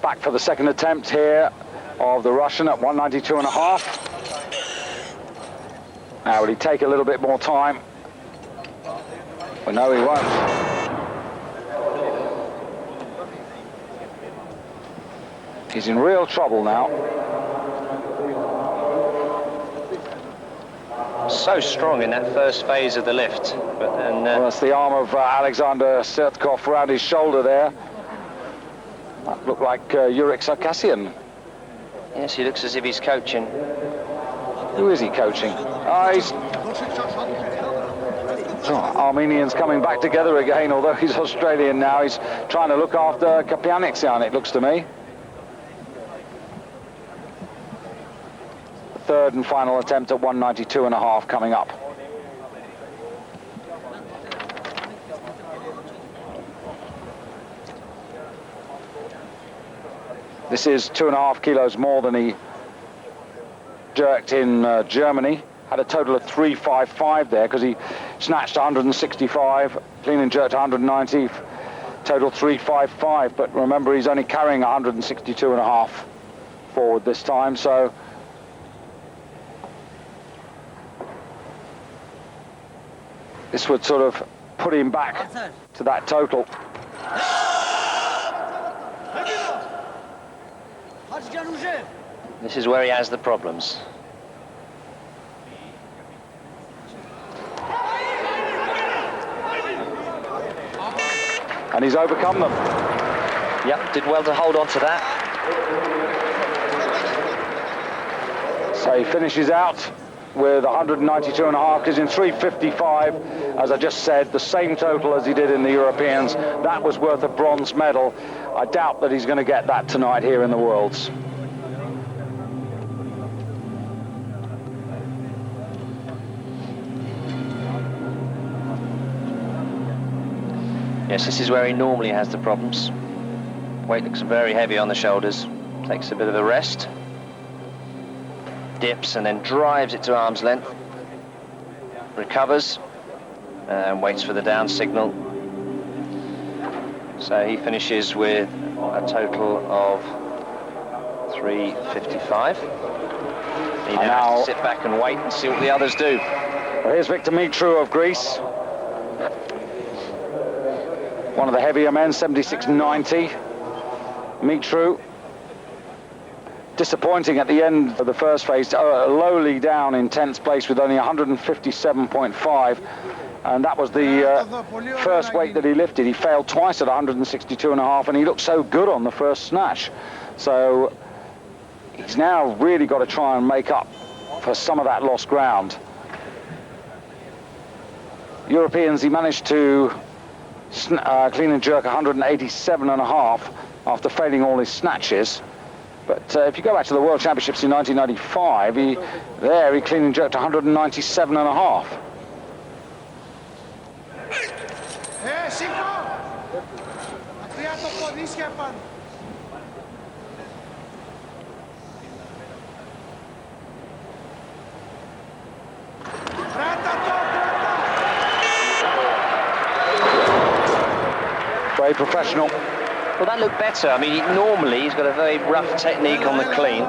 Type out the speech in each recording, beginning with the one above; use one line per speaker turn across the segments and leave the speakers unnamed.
Back for the second attempt here of the Russian at 192.5. Now, will he take a little bit more time? Well, no, he won't. He's in real trouble now.
So strong in that first phase of the lift. But then,
well, that's the arm of Alexander Sertkov around his shoulder there. That looked like Yurik Sarkassian.
Yes, he looks as if he's coaching.
Who is he coaching? Armenians coming back together again, although he's Australian now. He's trying to look after Kapianixian, it looks to me. The third and final attempt at 192.5 coming up. This is 2.5 kilos more than he jerked in Germany. Had a total of 355 there because he snatched 165, clean and jerked 190, total 355. But remember, he's only carrying 162.5 forward this time, so this would sort of put him back to that total.
This is where he has the problems.
And he's overcome them.
Yep, did well to hold on to that.
So he finishes out with 192.5, because in 355, as I just said, the same total as he did in the Europeans. That was worth a bronze medal. I doubt that he's going to get that tonight here in the Worlds.
Yes, this is where he normally has the problems. Weight looks very heavy on the shoulders. Takes a bit of a rest. Dips and then drives it to arm's length. Recovers and waits for the down signal. So he finishes with a total of 355. He now has to sit back and wait and see what the others do.
Well, here's Victor Mitru of Greece. One of the heavier men, 76.90. Mitru, disappointing at the end of the first phase, lowly down in 10th place with only 157.5. And that was the first weight that he lifted. He failed twice at 162.5, and he looked so good on the first snatch. So he's now really got to try and make up for some of that lost ground. Europeans, he managed to clean and jerk 187.5 after failing all his snatches. But if you go back to the World Championships in 1995, he clean and jerked 197.5. Very professional.
Well, that looked better. I mean, normally he's got a very rough technique on the clean,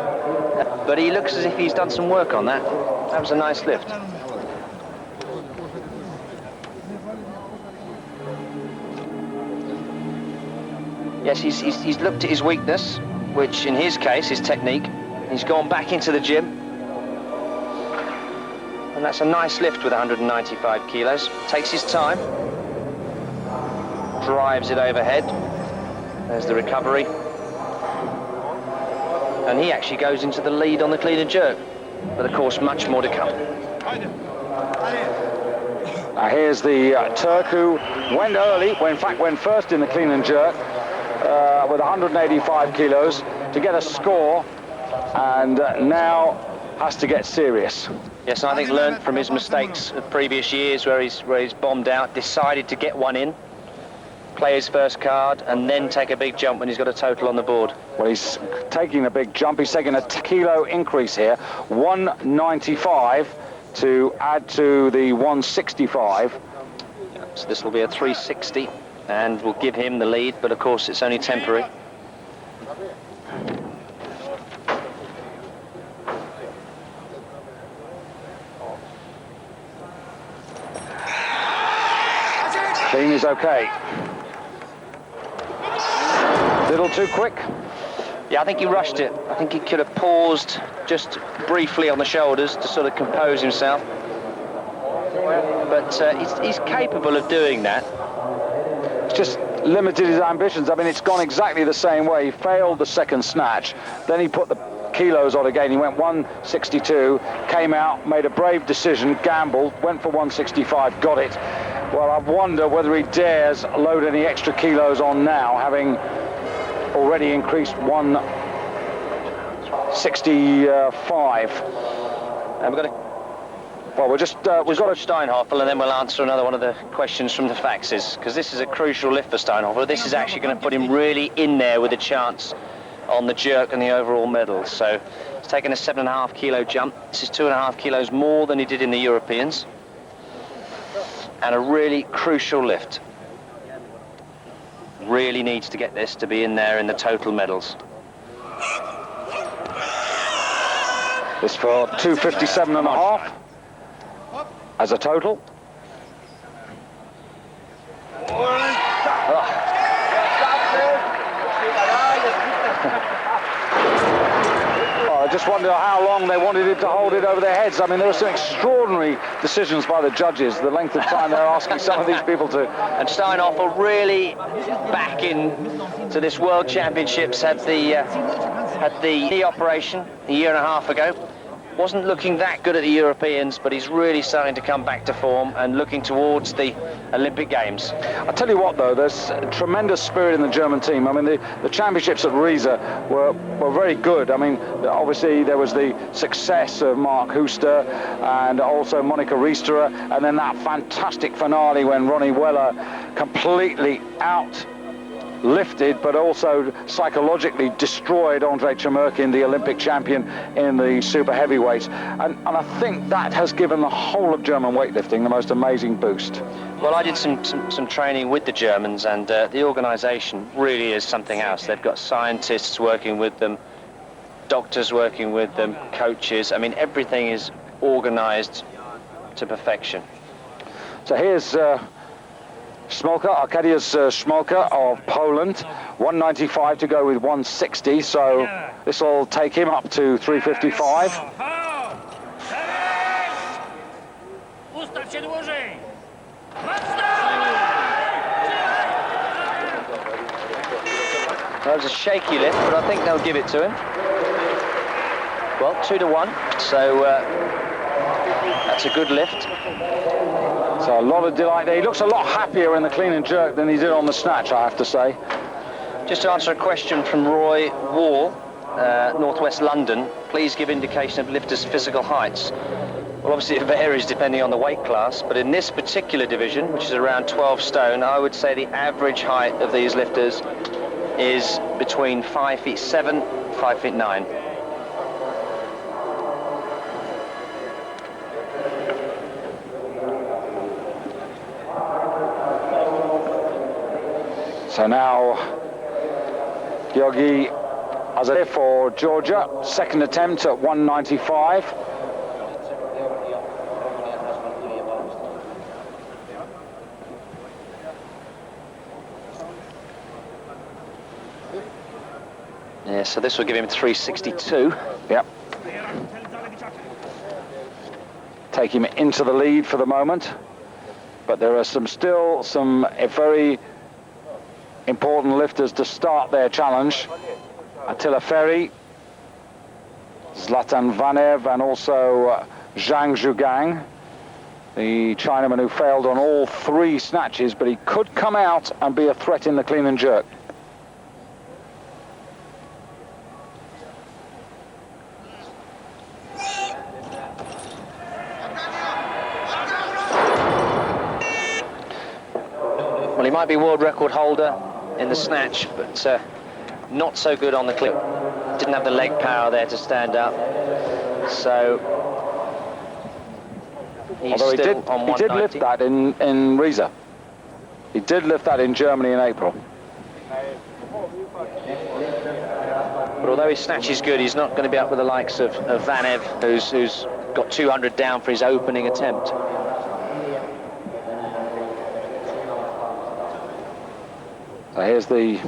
but he looks as if he's done some work on that. That was a nice lift. Yes, he's looked at his weakness, which in his case is technique. He's gone back into the gym, and that's a nice lift with 195 kilos. Takes his time, drives it overhead. There's the recovery. And he actually goes into the lead on the clean and jerk. But of course, much more to come.
Now here's the Turk who went early, in fact went first in the clean and jerk with 185 kilos to get a score, and now has to get serious.
Yes, I think learned from his mistakes of previous years where he's bombed out, decided to get one in, play his first card, and then take a big jump when he's got a total on the board.
Well, he's taking a big jump. He's taking a kilo increase here, 195 to add to the 165.
So this will be a 360 and will give him the lead, but of course it's only temporary.
Clean is okay. Little too quick.
Yeah, I think he rushed it. I think he could have paused just briefly on the shoulders to sort of compose himself. But he's capable of doing that.
It's just limited his ambitions. I mean, it's gone exactly the same way. He failed the second snatch. Then he put the kilos on again. He went 162, came out, made a brave decision, gambled, went for 165, got it. Well, I wonder whether he dares load any extra kilos on now, having already increased 165.
And we've got to...
Well, we've got a
Steinhoffel, and then we'll answer another one of the questions from the faxes, because this is a crucial lift for Steinhoffel. This is actually going to put him really in there with a chance on the jerk and the overall medal. So he's taken a 7.5 kilo jump. This is 2.5 kilos more than he did in the Europeans, and a really crucial lift. Really needs to get this to be in there in the total medals.
This for 257.5 as a total. I just wonder how long they wanted it to hold it over their heads. I mean, there were some extraordinary decisions by the judges, the length of time they're asking some of these people to...
And Steinhoffel really back in to this World Championships, had the knee operation a year and a half ago. Wasn't looking that good at the Europeans, but he's really starting to come back to form and looking towards the Olympic Games.
I'll tell you what, though, there's tremendous spirit in the German team. I mean, the championships at Riesa were very good. I mean, obviously there was the success of Mark Huster and also Monica Riesterer, and then that fantastic finale when Ronnie Weller completely lifted, but also psychologically destroyed Andre Chemurkin, the Olympic champion in the super heavyweights. And I think that has given the whole of German weightlifting the most amazing boost.
Well, I did some training with the Germans, and the organisation really is something else. They've got scientists working with them, doctors working with them, coaches. I mean, everything is organised to perfection.
So here's Smolka, Arkadiusz Smolka of Poland, 195 to go with 160, so this will take him up to 355.
That was a shaky lift, but I think they'll give it to him. Well, 2-1, so that's a good lift.
So a lot of delight there. He looks a lot happier in the clean and jerk than he did on the snatch, I have to say.
Just to answer a question from Roy Wall, Northwest London, please give indication of lifters' physical heights. Well, obviously it varies depending on the weight class, but in this particular division, which is around 12 stone, I would say the average height of these lifters is between 5'7", 5'9".
So now, Georgi Azadev for Georgia, second attempt at 195.
Yeah, so this will give him 362.
Yep. Take him into the lead for the moment, but there are still some very important lifters to start their challenge. Attila Ferry, Zlatan Vanev, and also Zhang Zhugang, the Chinaman who failed on all three snatches, but he could come out and be a threat in the clean and jerk.
Well, he might be world record holder in the snatch, but not so good on the clip. Didn't have the leg power there to stand up. So he's
although
still on 190.
He did lift that in Riesa. He did lift that in Germany in April.
although his snatch is good, he's not going to be up with the likes of Van Ev, who's got 200 down for his opening attempt.
So here's the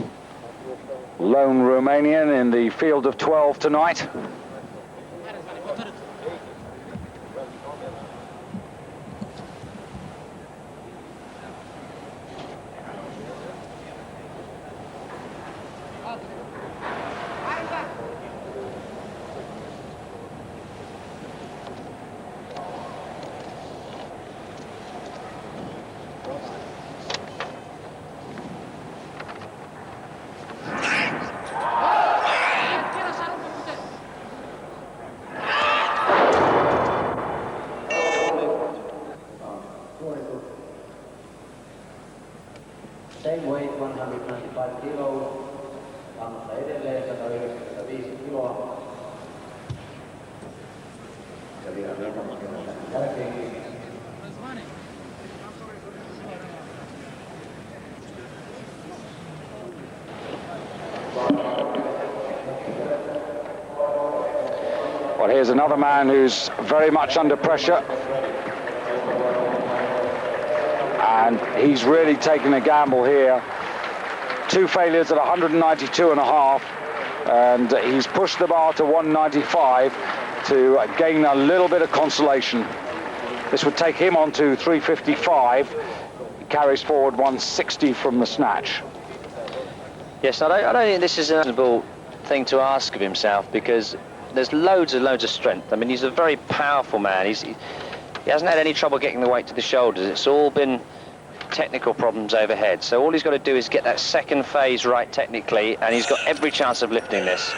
lone Romanian in the field of 12 tonight.
Same weight, 195 kilos. Aamussa edelleen 195 kiloa. Ja vielä jälkeenkin.
Well, here's another man who's very much under pressure. And he's really taken a gamble here. 2 failures at 192.5, and he's pushed the bar to 195 to gain a little bit of consolation. This would take him on to 355. He carries forward 160 from the snatch.
Yes, I don't think this is a reasonable thing to ask of himself, because there's loads and loads of strength. I mean, he's a very powerful man. He hasn't had any trouble getting the weight to the shoulders. It's all been technical problems overhead. So all he's got to do is get that second phase right technically, and he's got every chance of lifting this.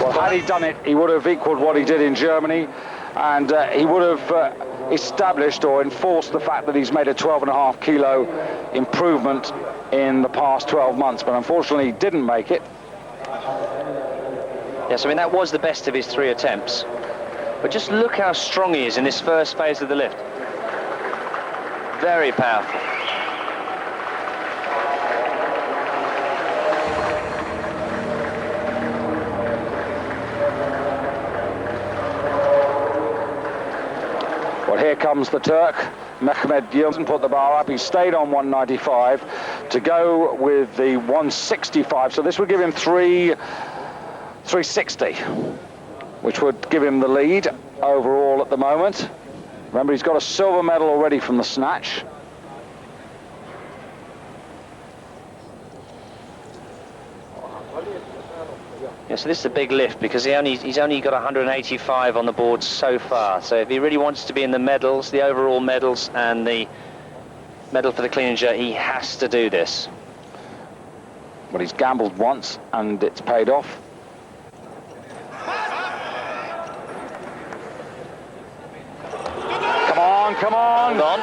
Well, had he done it, he would have equaled what he did in Germany, and he would have established or enforced the fact that he's made a 12.5 kilo improvement in the past 12 months, but unfortunately he didn't make it.
Yes, I mean, that was the best of his 3 attempts. But just look how strong he is in this first phase of the lift. Very powerful.
Well, here comes the Turk. Mehmet Yilmaz put the bar up. He stayed on 195 to go with the 165. So this would give him 360. Which would give him the lead overall at the moment. Remember, he's got a silver medal already from the snatch.
Yeah, so this is a big lift, because he's only got 185 on the board so far. So if he really wants to be in the medals, the overall medals, and the medal for the clean and jerk, he has to do this.
Well, he's gambled once, and it's paid off. Come on.
Hold on.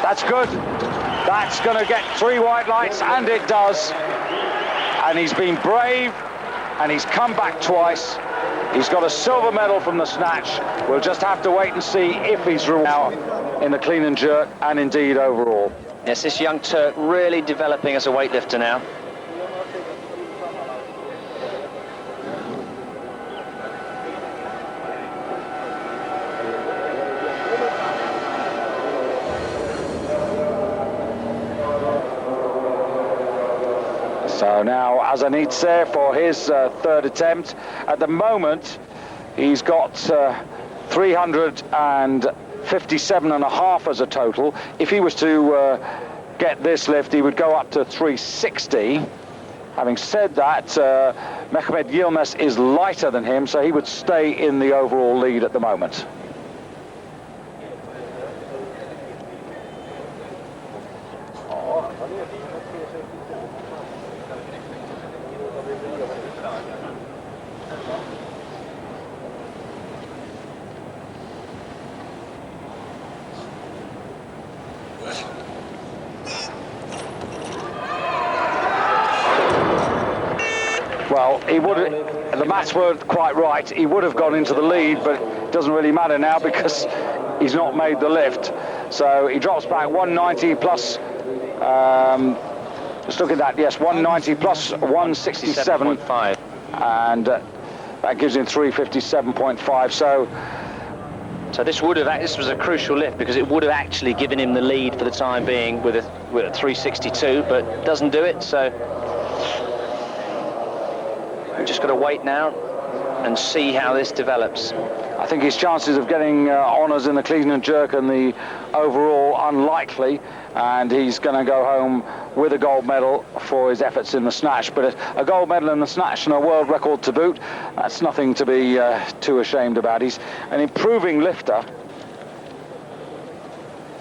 That's good. That's going to get 3 white lights, and it does. And he's been brave, and he's come back twice. He's got a silver medal from the snatch. We'll just have to wait and see if he's ruled out in the clean and jerk, and indeed overall.
Yes, this young Turk really developing as a weightlifter now.
So now Azanidze for his 3rd attempt. At the moment, he's got 357.5 as a total. If he was to get this lift, he would go up to 360. Having said that, Mehmet Yilmaz is lighter than him, so he would stay in the overall lead at the moment. Well, he would. The maths weren't quite right. He would have gone into the lead, but it doesn't really matter now because he's not made the lift. So he drops back 190 plus, just look at that, yes, 190 plus 167.
67.5.
And that gives him 357.5.
So this was a crucial lift because it would have actually given him the lead for the time being with a 362, but doesn't do it. So we've just got to wait now and see how this develops.
I think his chances of getting honours in the clean and jerk and the overall unlikely, and he's going to go home with a gold medal for his efforts in the snatch. But a gold medal in the snatch and a world record to boot, that's nothing to be too ashamed about. He's an improving lifter.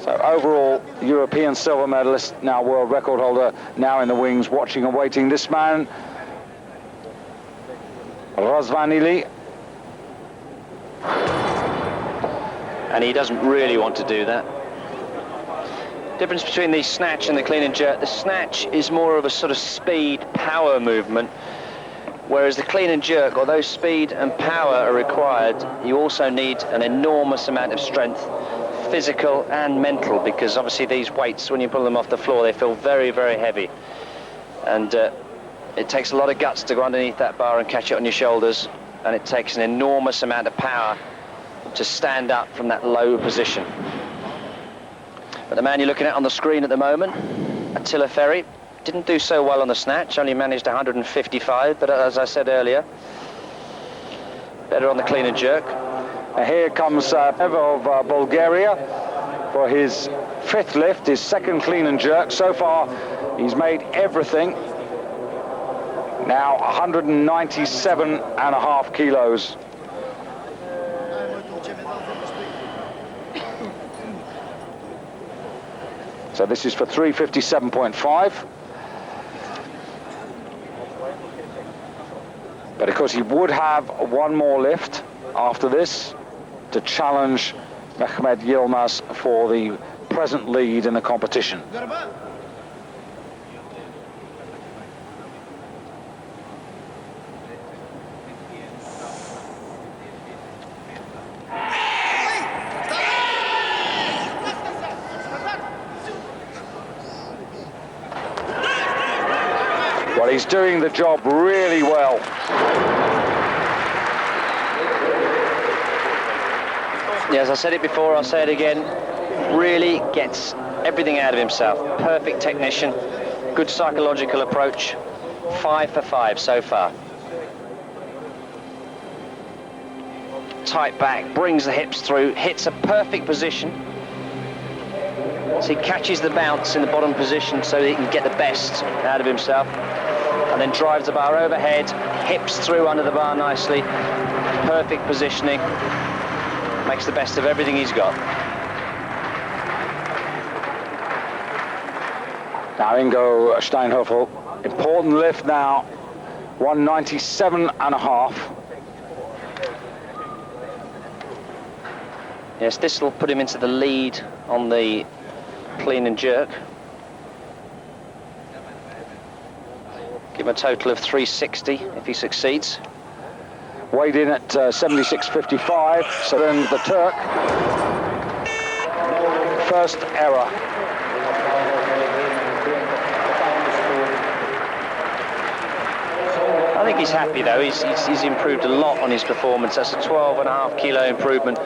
So overall, European silver medalist, now world record holder, now in the wings, watching and waiting. This man, Razvanili.
And he doesn't really want to do that. Difference between the snatch and the clean and jerk. The snatch is more of a sort of speed, power movement, whereas the clean and jerk, although speed and power are required, you also need an enormous amount of strength, physical and mental, because obviously these weights, when you pull them off the floor, they feel very, very heavy. And it takes a lot of guts to go underneath that bar and catch it on your shoulders, and it takes an enormous amount of power to stand up from that low position. But the man you're looking at on the screen at the moment, Attila Ferry, didn't do so well on the snatch, only managed 155, but as I said earlier, better on the clean and jerk.
And here comes Ferry of Bulgaria for his fifth lift, his second clean and jerk. So far, he's made everything. Now 197.5 kilos. So this is for 357.5. But of course he would have one more lift after this to challenge Mehmet Yilmaz for the present lead in the competition. Well, he's doing the job really well.
Yeah, as I said it before, I'll say it again. Really gets everything out of himself. Perfect technician, good psychological approach. 5 for 5 so far. Tight back, brings the hips through, hits a perfect position. So he catches the bounce in the bottom position so that he can get the best out of himself. And then drives the bar overhead, hips through under the bar nicely. Perfect positioning. Makes the best of everything he's got.
Now Ingo Steinhoffel, important lift now, 197.5.
Yes, this will put him into the lead on the clean and jerk. Give him a total of 360 if he succeeds.
Weighed in at 76.55, so then the Turk. First error.
I think he's happy though, he's improved a lot on his performance. That's a 12.5 kilo improvement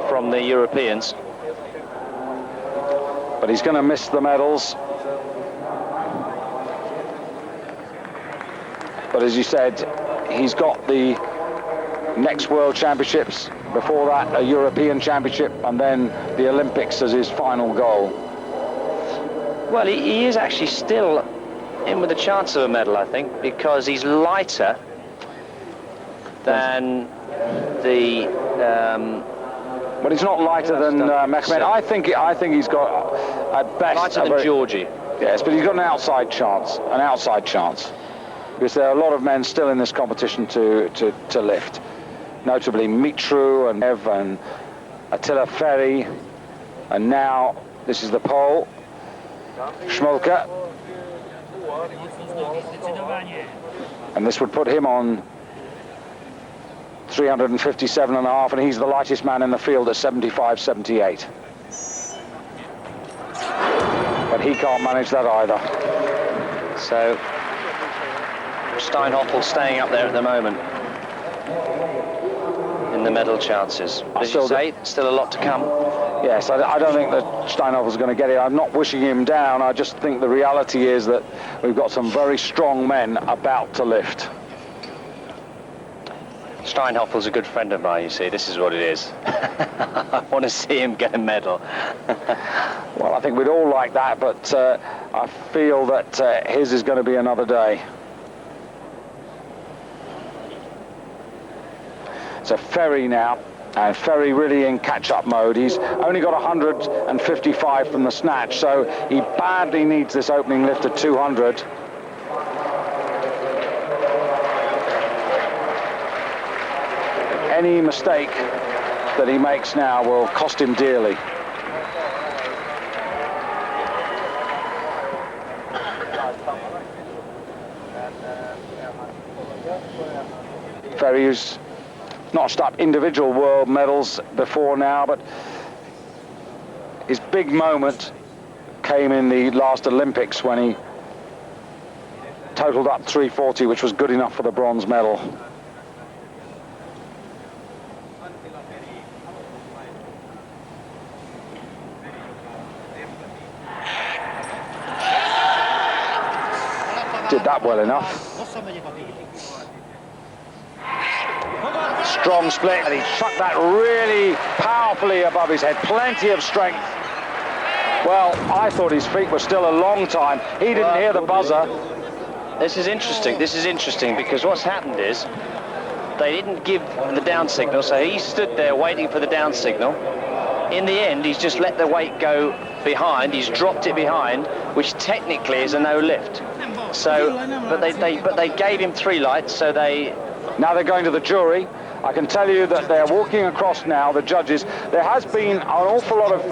from the Europeans.
But he's going to miss the medals. But as you said, he's got the next World Championships, before that a European Championship, and then the Olympics as his final goal.
Well, he is actually still in with a chance of a medal, I think, because he's lighter than the...
But he's not lighter than Mehmet. I think he's got, at best...
Lighter than Georgie.
Yes, but he's got an outside chance, because there are a lot of men still in this competition to lift. Notably Mitru and Ev and Attila Ferry, and now this is the pole, Schmolka, and this would put him on 357.5, and he's the lightest man in the field at 75.78. he can't manage that either.
So Steinhoffel staying up there at the moment in the medal chances. As you say, still a lot to come.
Yes, I don't think that Steinhofffel's going to get it. I'm not wishing him down. I just think the reality is that we've got some very strong men about to lift.
Steinhoffel's a good friend of mine, you see. This is what it is. I want to see him get a medal.
Well, I think we'd all like that, but I feel that his is going to be another day. So Ferry now, and Ferry really in catch-up mode. He's only got 155 from the snatch, so he badly needs this opening lift at 200. Any mistake that he makes now will cost him dearly. Ferry's notched up individual world medals before now, but his big moment came in the last Olympics when he totaled up 340, which was good enough for the bronze medal. Did that well enough. Strong split, and he chucked that really powerfully above his head. Plenty of strength. Well, I thought his feet were still a long time. He didn't hear the buzzer.
This is interesting because what's happened is they didn't give the down signal, so he stood there waiting for the down signal. In the end, he's just let the weight go behind. He's dropped it behind, which technically is a no lift. So, but they gave him 3 lights, so they.
Now they're going to the jury. I can tell you that they're walking across now, the judges. There has been an awful lot of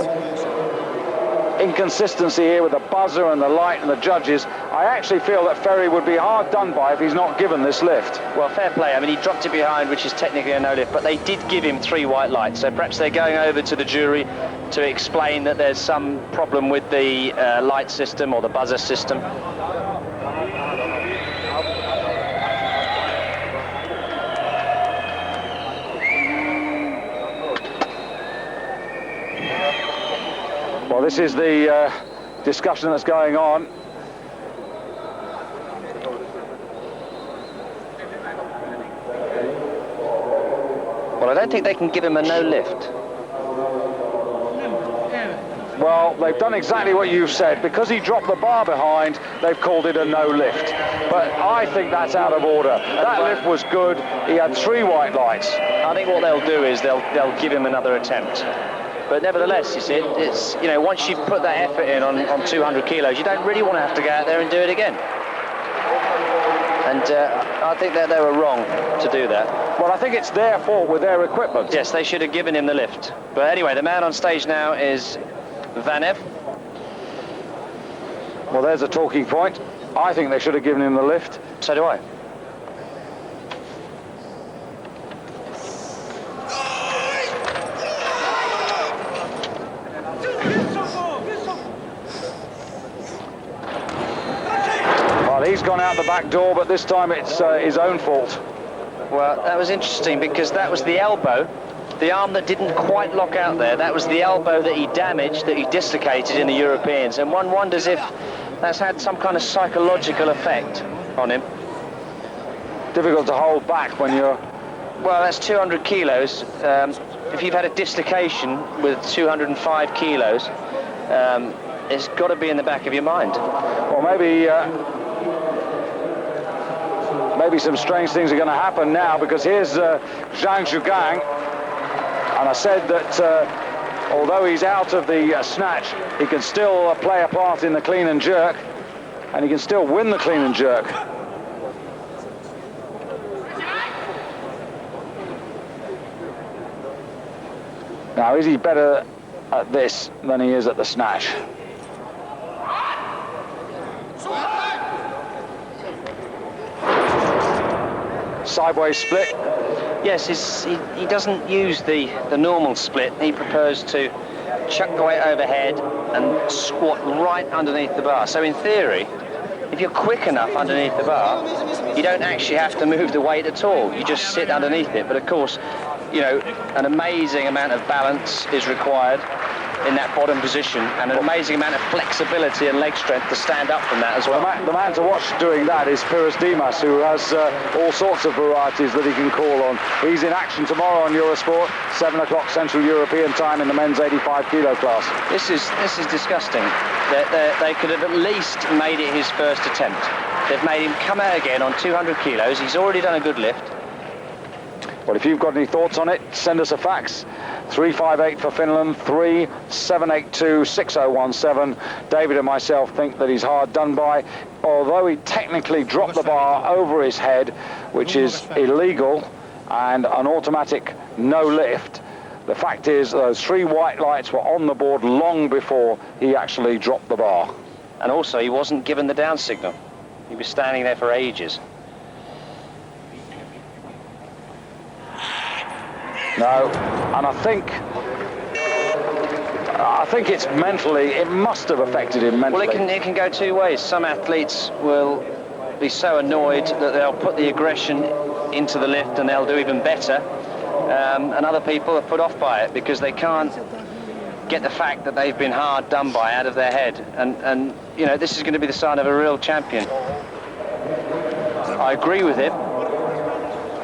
inconsistency here with the buzzer and the light and the judges. I actually feel that Ferry would be hard done by if he's not given this lift.
Well, fair play. I mean, he dropped it behind, which is technically a no lift, but they did give him 3 white lights. So perhaps they're going over to the jury to explain that there's some problem with the light system or the buzzer system.
Well, this is the discussion that's going on.
Well, I don't think they can give him a no lift.
Well, they've done exactly what you've said. Because he dropped the bar behind, they've called it a no lift. But I think that's out of order. That lift was good. He had 3 white lights.
I think what they'll do is they'll give him another attempt. But nevertheless, you see, it's, you know, once you put that effort in on 200 kilos, you don't really want to have to go out there and do it again. And I think that they were wrong to do that.
Well, I think it's their fault with their equipment.
Yes, they should have given him the lift. But anyway, the man on stage now is Vanev.
Well, there's a talking point. I think they should have given him the lift.
So do I.
He's gone out the back door, but this time it's his own fault.
Well, that was interesting because that was the elbow, the arm that didn't quite lock out there. That was the elbow that he damaged, that he dislocated in the Europeans. And one wonders if that's had some kind of psychological effect on him.
Difficult to hold back when you're...
Well, that's 200 kilos. If you've had a dislocation with 205 kilos, it's got to be in the back of your mind.
Well, maybe some strange things are going to happen now, because here's Zhang Zhugang, and I said that although he's out of the snatch, he can still play a part in the clean and jerk, and he can still win the clean and jerk. Now, is he better at this than he is at the snatch? Sideways split.
Yes, he doesn't use the normal split. He prefers to chuck the weight overhead and squat right underneath the bar. So in theory, if you're quick enough underneath the bar, you don't actually have to move the weight at all. You just sit underneath it. But of course, you know, an amazing amount of balance is required in that bottom position, and an amazing amount of flexibility and leg strength to stand up from that as well.
The man to watch doing that is Piros Dimas, who has all sorts of varieties that he can call on. He's in action tomorrow on Eurosport, 7 o'clock Central European time in the men's 85 kilo class.
This is disgusting. They could have at least made it his first attempt. They've made him come out again on 200 kilos. He's already done a good lift.
Well, if you've got any thoughts on it, send us a fax. 358 for Finland, 3782 6017. David and myself think that he's hard done by, although he technically dropped the bar over his head, which is illegal, and an automatic no lift. The fact is those 3 white lights were on the board long before he actually dropped the bar.
And also, he wasn't given the down signal. He was standing there for ages.
No, and I think it's mentally, it must have affected him mentally.
Well, it can go two ways. Some athletes will be so annoyed that they'll put the aggression into the lift and they'll do even better. And other people are put off by it because they can't get the fact that they've been hard done by out of their head. And you know, this is going to be the sign of a real champion. I agree with him.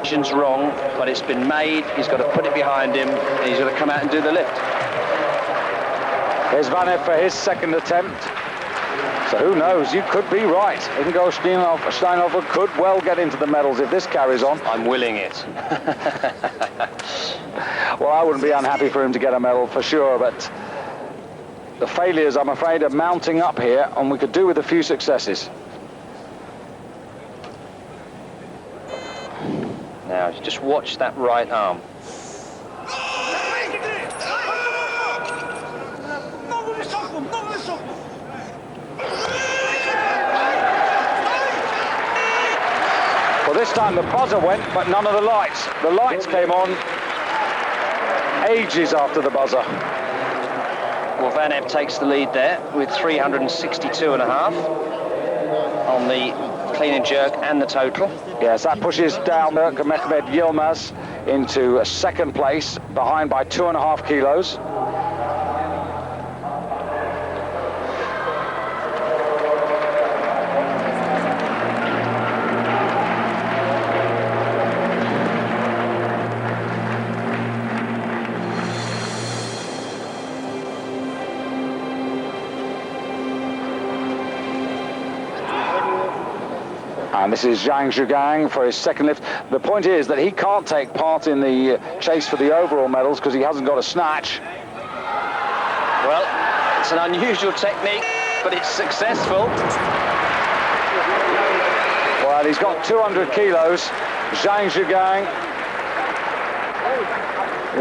Decision's wrong, but it's been made. He's got to put it behind him. And he's got to come out and do the lift.
Here's Vanev for his second attempt. So who knows? You could be right. Ingo Steinhofer could well get into the medals if this carries on.
I'm willing it.
Well, I wouldn't be unhappy for him to get a medal for sure, but the failures, I'm afraid, are mounting up here, and we could do with a few successes.
Now, just watch that right arm.
Well, this time the buzzer went, but none of the lights. The lights came on ages after the buzzer.
Well, Vanev takes the lead there with 362.5 on the clean and jerk and the total.
Yes, that pushes down Mehmet Yilmaz into second place, behind by 2.5 kilos. And this is Zhang Zhugang for his second lift. The point is that he can't take part in the chase for the overall medals because he hasn't got a snatch.
Well, it's an unusual technique, but it's successful.
Well, he's got 200 kilos. Zhang Zhugang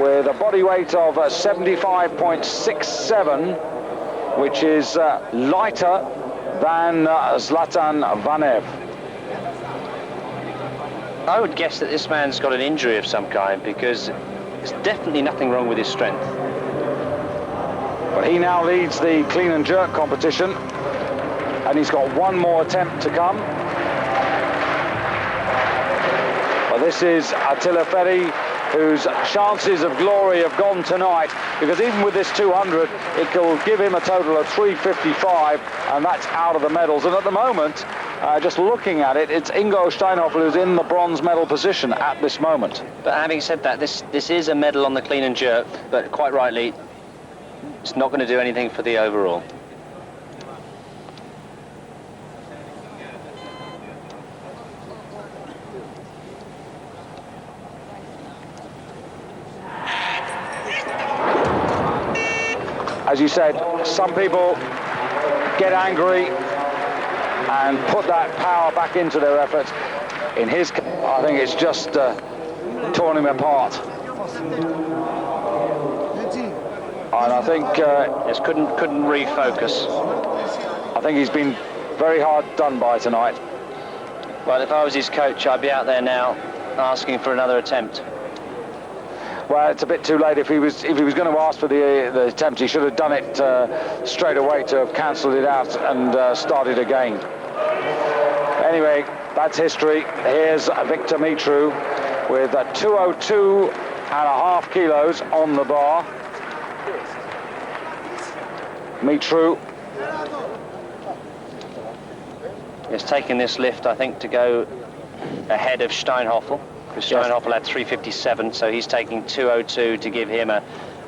with a body weight of 75.67, which is lighter than Zlatan Vanev.
I would guess that this man's got an injury of some kind because there's definitely nothing wrong with his strength.
But he now leads the clean and jerk competition, and he's got one more attempt to come. Well, this is Attila Ferry, whose chances of glory have gone tonight, because even with this 200, it will give him a total of 355, and that's out of the medals. And at the moment, just looking at it, it's Ingo Steinhofer who's in the bronze medal position at this moment.
But having said that, this is a medal on the clean and jerk, but quite rightly, it's not going to do anything for the overall.
As you said, some people get angry and put that power back into their efforts. In his case, I think it's just torn him apart. And I think
Just couldn't refocus.
I think he's been very hard done by tonight.
Well, if I was his coach, I'd be out there now asking for another attempt.
Well, it's a bit too late. If he was going to ask for the attempt, he should have done it straight away to have cancelled it out and started again. Anyway, that's history. Here's Victor Mitru with 202.5 kilos on the bar. Mitru
is taking this lift, I think, to go ahead of Steinhoffel. Because Steinhoffel had 357, so he's taking 202 to give him a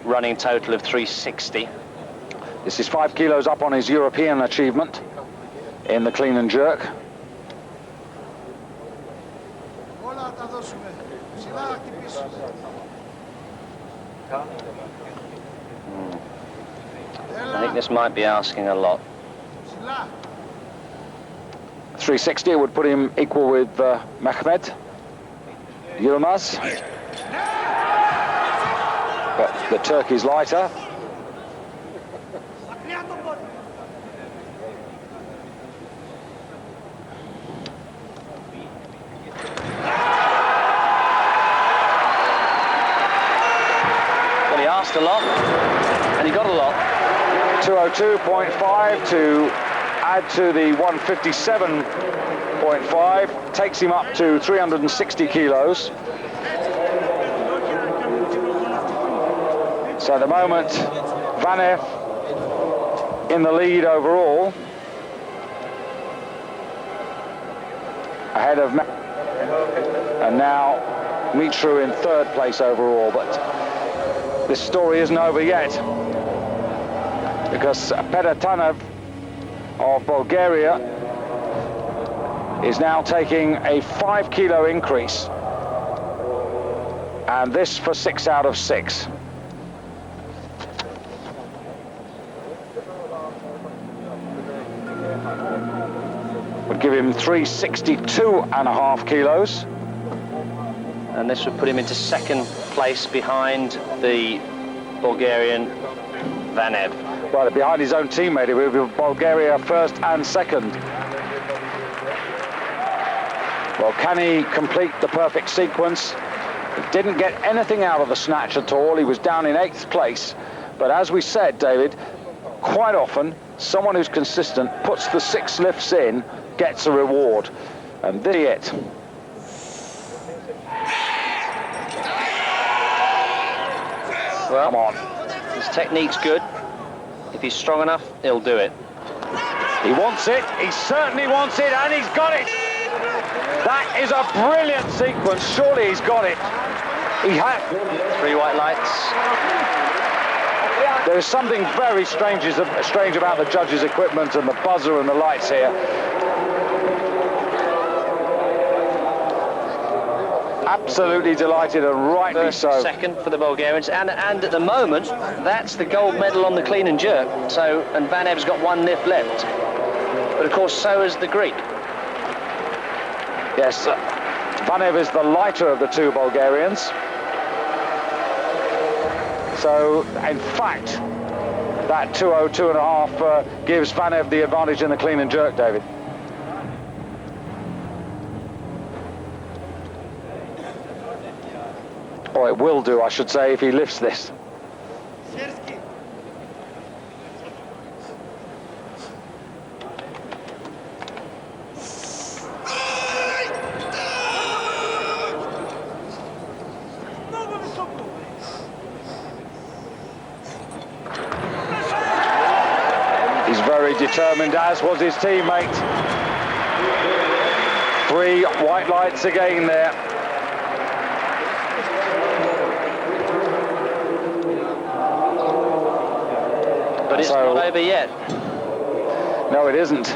running total of 360.
This is 5 kilos up on his European achievement in the clean and jerk.
I think this might be asking a lot.
360 would put him equal with Mehmet Yilmaz. But the Turk is lighter.
Well, he asked a lot, and he got a lot.
202.5 to add to the 157.5 takes him up to 360 kilos. So at the moment, Vanev in the lead overall, ahead of and now Mitru in third place overall. But this story isn't over yet, because Petr Tanev of Bulgaria is now taking a 5 kilo increase, and this for 6 out of 6. Would give him 362.5 kilos.
And this would put him into second place behind the Bulgarian Vanev.
Well, behind his own teammate, it would be Bulgaria first and second. Well, can he complete the perfect sequence? He didn't get anything out of the snatch at all. He was down in 8th place. But as we said, David, quite often, someone who's consistent puts the 6 lifts in, gets a reward. And this is it.
Well,
come on.
His technique's good. If he's strong enough, he'll do it.
He wants it. He certainly wants it, and he's got it. That is a brilliant sequence. Surely he's got it. He had
3 white lights.
There is something very strange about the judges' equipment and the buzzer and the lights here. Absolutely delighted, and rightly so.
Second for the Bulgarians, and at the moment, that's the gold medal on the clean and jerk. So, and Vanev's got 1 lift left. But of course, so is the Greek.
Yes, Vanev is the lighter of the 2 Bulgarians. So, in fact, that 202.5 gives Vanev the advantage in the clean and jerk, David. Or it will do, I should say, if he lifts this. He's very determined, as was his teammate. 3 white lights again there.
But it's not over yet.
No, it isn't.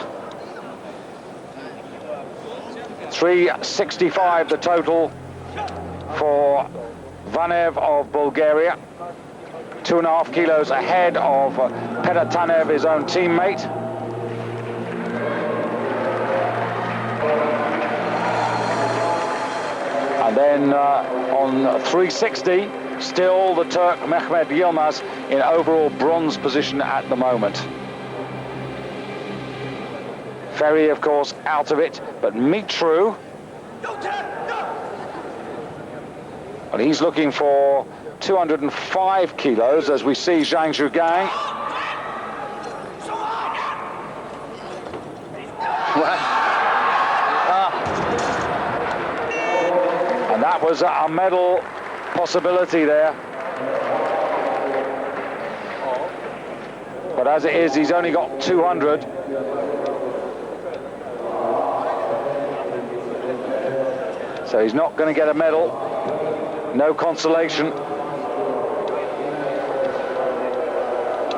365 the total for Vanev of Bulgaria. 2.5 kilos ahead of Petr Tanev, his own teammate. And then on 360, still the Turk Mehmet Yilmaz in overall bronze position at the moment. Ferry, of course, out of it, but Mitru, and he's looking 205 kilos, as we see Zhang Zhugang. And that was a medal possibility there. But as it is, he's only got 200. So he's not going to get a medal. No consolation.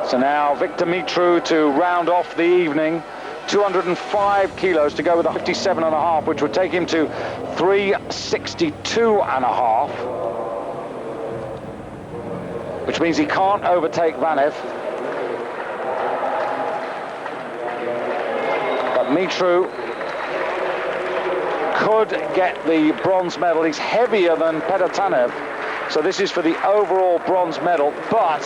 So now Victor Mitru to round off the evening. 205 kilos to go with a 57.5, which would take him to 362.5. Which means he can't overtake Vanev. But Mitru could get the bronze medal. He's heavier than Pedatanev, so this is for the overall bronze medal, but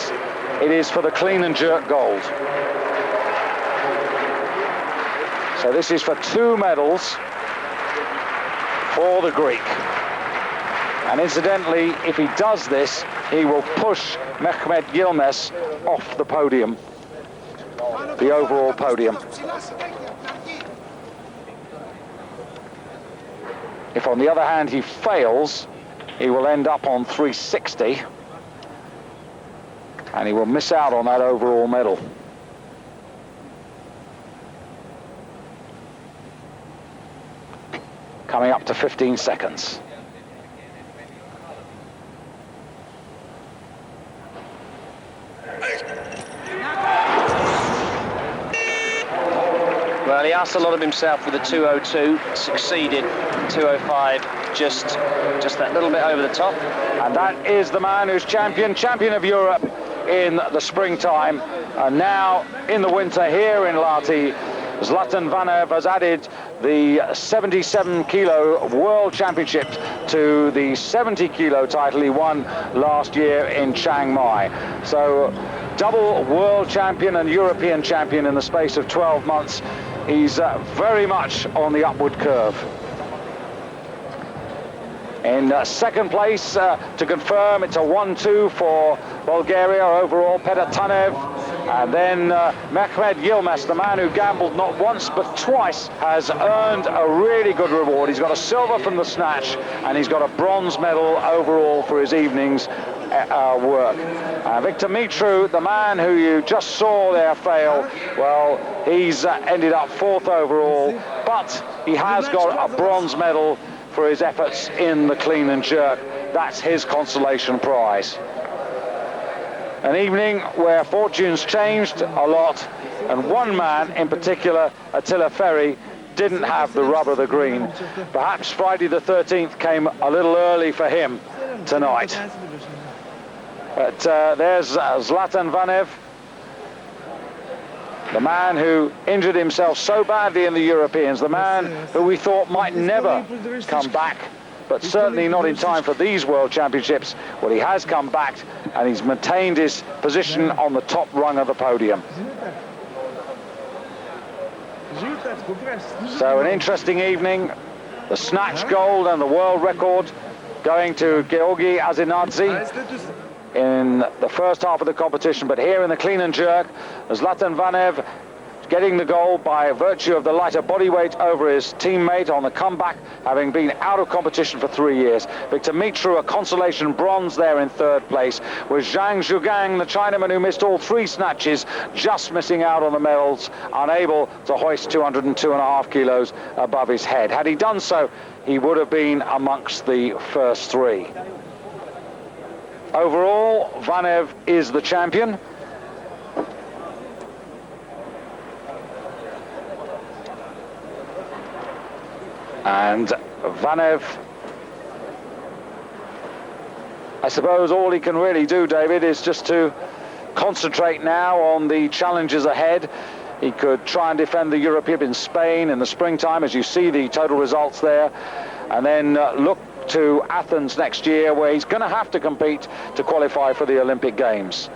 it is for the clean and jerk gold. So this is for 2 medals for the Greek. And incidentally, if he does this, he will push Mehmet Yilmaz off the podium, the overall podium. If, on the other hand, he fails, he will end up on 360, and he will miss out on that overall medal. Coming up to 15 seconds.
Well, he asked a lot of himself with the 202, succeeded, 205, just that little bit over the top.
And that is the man who's champion of Europe in the springtime. And now in the winter here in Lahti, Zlatan Vanev has added the 77 kilo world championship to the 70 kilo title he won last year in Chiang Mai. So double world champion and European champion in the space of 12 months. He's very much on the upward curve. In second place, to confirm, it's a 1-2 for Bulgaria overall, Pedatanev. And then Mehmet Yilmaz, the man who gambled not once but twice, has earned a really good reward. He's got a silver from the snatch, and he's got a bronze medal overall for his evening's work. Victor Mitru, the man who you just saw there fail, well, he's ended up 4th overall, but he has got a bronze medal for his efforts in the clean and jerk. That's his consolation prize. An evening where fortunes changed a lot, and one man in particular, Attila Ferry, didn't have the rub of the green. Perhaps Friday the 13th came a little early for him tonight. But there's Zlatan Vanev, the man who injured himself so badly in the Europeans, the man who we thought might never come back, but certainly not in time for these World Championships. Well, he has come back, and he's maintained his position on the top rung of the podium. So an interesting evening. The snatch gold and the world record going to Georgi Azinadze in the first half of the competition, but here in the clean and jerk, Zlatan Vanev getting the gold by virtue of the lighter body weight over his teammate on the comeback, having been out of competition for 3 years. Victor Mitru, a consolation bronze there in 3rd place, with Zhang Zhugang, the Chinaman who missed all 3 snatches, just missing out on the medals, unable to hoist 202.5 kilos above his head. Had he done so, he would have been amongst the first 3. Overall, Vanev is the champion. And Vanev, I suppose all he can really do, David, is just to concentrate now on the challenges ahead. He could try and defend the European in Spain in the springtime, as you see the total results there, and then look to Athens next year, where he's going to have to compete to qualify for the Olympic Games.